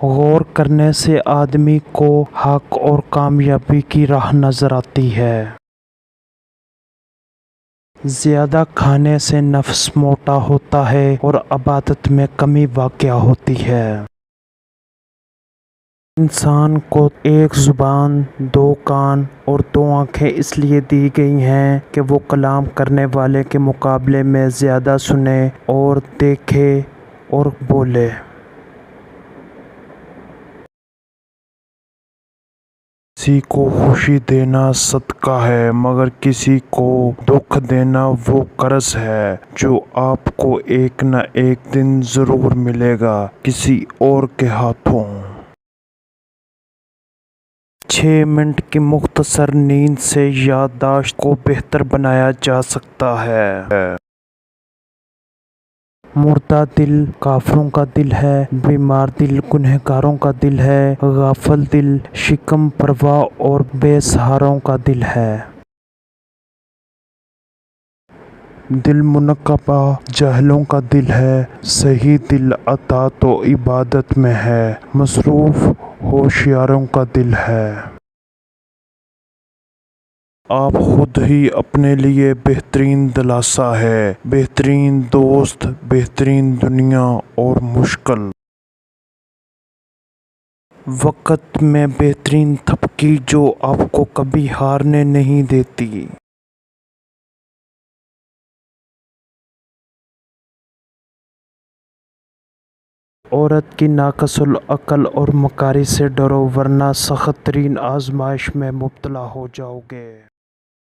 غور کرنے سے آدمی کو حق اور کامیابی کی راہ نظر آتی ہے۔ زیادہ کھانے سے نفس موٹا ہوتا ہے اور عبادت میں کمی واقع ہوتی ہے۔ انسان کو ایک زبان، دو کان اور دو آنکھیں اس لیے دی گئی ہیں کہ وہ کلام کرنے والے کے مقابلے میں زیادہ سنے اور دیکھے اور بولے۔ کسی کو خوشی دینا صدقہ ہے، مگر کسی کو دکھ دینا وہ قرض ہے جو آپ کو ایک نہ ایک دن ضرور ملے گا، کسی اور کے ہاتھوں۔ 6 منٹ کی مختصر نیند سے یادداشت کو بہتر بنایا جا سکتا ہے۔ مردہ دل کافروں کا دل ہے، بیمار دل گنہگاروں کا دل ہے، غافل دل شکم پروا اور بے سہاروں کا دل ہے۔ دل منقبہ جاہلوں کا دل ہے، صحیح دل اطاعت و عبادت میں ہے، مصروف ہوشیاروں کا دل ہے۔ آپ خود ہی اپنے لیے بہترین دلاسا ہے، بہترین دوست، بہترین دنیا اور مشکل وقت میں بہترین تھپکی جو آپ کو کبھی ہارنے نہیں دیتی۔ عورت کی ناقص العقل اور مکاری سے ڈرو ورنہ سخت ترین آزمائش میں مبتلا ہو جاؤ گے۔